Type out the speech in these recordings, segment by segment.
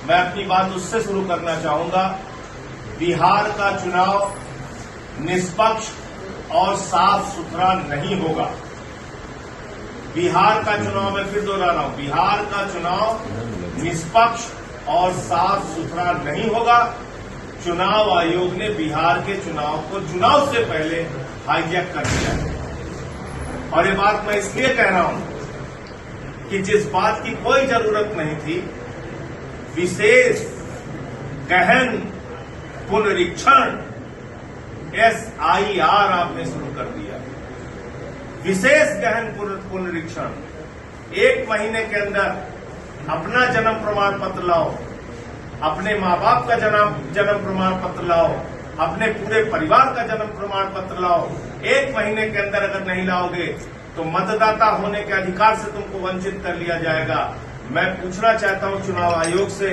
मैं अपनी बात उससे शुरू करना चाहूंगा। बिहार का चुनाव निष्पक्ष और साफ सुथरा नहीं होगा। बिहार का चुनाव, मैं फिर दोहरा रहा हूं, बिहार का चुनाव निष्पक्ष और साफ सुथरा नहीं होगा। चुनाव आयोग ने बिहार के चुनाव को चुनाव से पहले हाईजैक कर दिया है। और ये बात मैं इसलिए कह रहा हूं कि जिस बात की कोई जरूरत नहीं थी, विशेष गहन पुनरीक्षण SIR आपने शुरू कर दिया। विशेष गहन पुनरीक्षण, 1 महीने के अंदर अपना जन्म प्रमाण पत्र लाओ, अपने माँ बाप का जन्म प्रमाण पत्र लाओ, अपने पूरे परिवार का जन्म प्रमाण पत्र लाओ। 1 महीने के अंदर अगर नहीं लाओगे तो मतदाता होने के अधिकार से तुमको वंचित कर लिया जाएगा। मैं पूछना चाहता हूं चुनाव आयोग से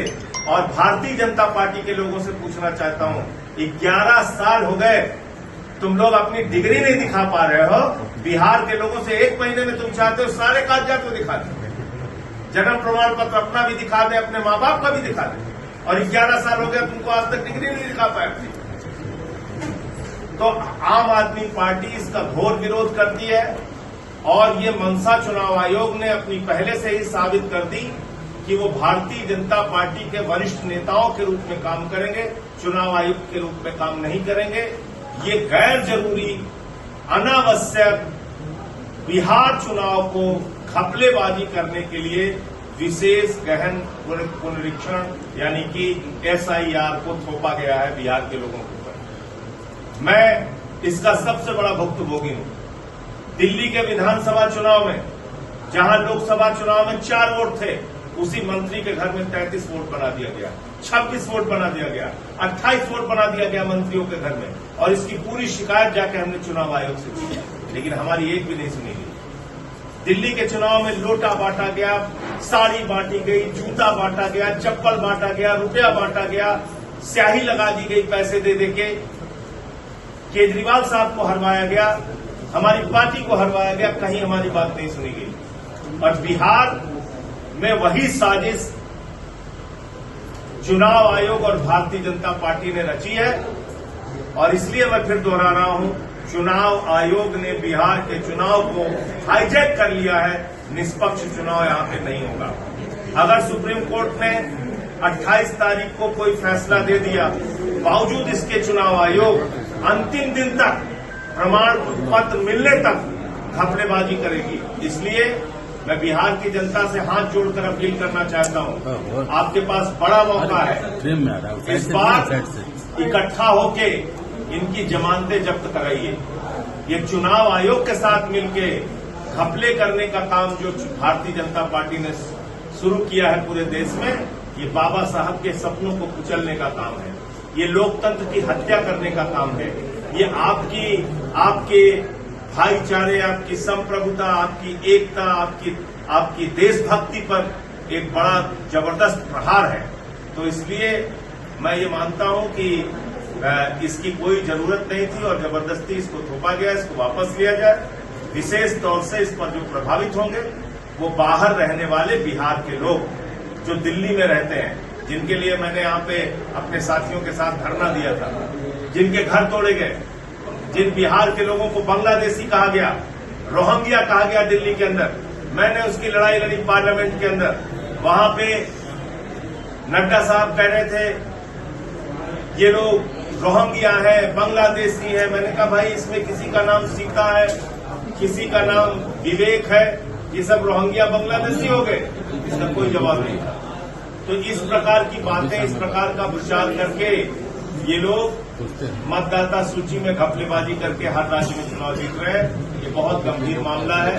और भारतीय जनता पार्टी के लोगों से पूछना चाहता हूं, 11 साल हो गए तुम लोग अपनी डिग्री नहीं दिखा पा रहे हो। बिहार के लोगों से 1 महीने में तुम चाहते हो सारे कागजात को दिखा दे, जन्म प्रमाण पत्र अपना भी दिखा दे, अपने माँ बाप का भी दिखा दे, और 11 साल हो गया तुमको आज तक डिग्री नहीं दिखा पाए अपनी। तो आम आदमी पार्टी इसका घोर विरोध करती है और ये मनसा चुनाव आयोग ने अपनी पहले से ही साबित कर दी कि वो भारतीय जनता पार्टी के वरिष्ठ नेताओं के रूप में काम करेंगे, चुनाव आयुक्त के रूप में काम नहीं करेंगे। ये गैर जरूरी, अनावश्यक बिहार चुनाव को घपलेबाजी करने के लिए विशेष गहन पुनरीक्षण यानी कि SIR को थोपा गया है बिहार के लोगों के ऊपर। मैं इसका सबसे बड़ा भुक्तभोगी हूं। दिल्ली के विधानसभा चुनाव में, जहां लोकसभा चुनाव में 4 वोट थे, उसी मंत्री के घर में 33 वोट बना दिया गया, 26 वोट बना दिया गया, 28 वोट बना दिया गया मंत्रियों के घर में। और इसकी पूरी शिकायत जाके हमने चुनाव आयोग से की, लेकिन हमारी एक भी नहीं सुनी गई। दिल्ली के चुनाव में लोटा बांटा गया, साड़ी बांटी गई, जूता बांटा गया, चप्पल बांटा गया, रुपया बांटा गया, स्याही लगा दी गई पैसे दे देके। केजरीवाल साहब को हरवाया गया, हमारी पार्टी को हरवाया गया, कहीं हमारी बात नहीं सुनी गई। और बिहार में वही साजिश चुनाव आयोग और भारतीय जनता पार्टी ने रची है। और इसलिए मैं फिर दोहरा रहा हूं, चुनाव आयोग ने बिहार के चुनाव को हाईजैक कर लिया है। निष्पक्ष चुनाव यहां पे नहीं होगा। अगर सुप्रीम कोर्ट ने 28 तारीख को कोई फैसला दे दिया, बावजूद इसके चुनाव आयोग अंतिम दिन तक, प्रमाण पत्र मिलने तक घपलेबाजी करेगी। इसलिए मैं बिहार की जनता से हाथ जोड़कर अपील करना चाहता हूं, आपके पास बड़ा मौका है, इस बार इकट्ठा होके इनकी जमानतें जब्त कराइए। ये चुनाव आयोग के साथ मिलके घपले करने का काम जो भारतीय जनता पार्टी ने शुरू किया है पूरे देश में, ये बाबा साहब के सपनों को कुचलने का काम है, ये लोकतंत्र की हत्या करने का काम है, ये आपके भाईचारे, आपकी संप्रभुता, आपकी एकता, आपकी देशभक्ति पर एक बड़ा जबरदस्त प्रहार है। तो इसलिए मैं ये मानता हूं कि इसकी कोई जरूरत नहीं थी और जबरदस्ती इसको थोपा गया, इसको वापस लिया जाए। विशेष तौर से इस पर जो प्रभावित होंगे वो बाहर रहने वाले बिहार के लोग, जो दिल्ली में रहते हैं, जिनके लिए मैंने यहाँ पे अपने साथियों के साथ धरना दिया था, जिनके घर तोड़े गए, जिन बिहार के लोगों को बांग्लादेशी कहा गया, रोहिंग्या कहा गया दिल्ली के अंदर, मैंने उसकी लड़ाई लड़ी पार्लियामेंट के अंदर। वहां पे नड्डा साहब कह रहे थे ये लोग रोहिंग्या है, बांग्लादेशी है। मैंने कहा भाई इसमें किसी का नाम सीता है, किसी का नाम विवेक है, ये सब रोहिंग्या बांग्लादेशी हो गए? इसका कोई जवाब नहीं था। तो इस प्रकार की बातें, इस प्रकार का विचार करके ये लोग मतदाता सूची में घपलेबाजी करके हर राज्य में चुनाव जीत रहे हैं। ये बहुत गंभीर मामला है।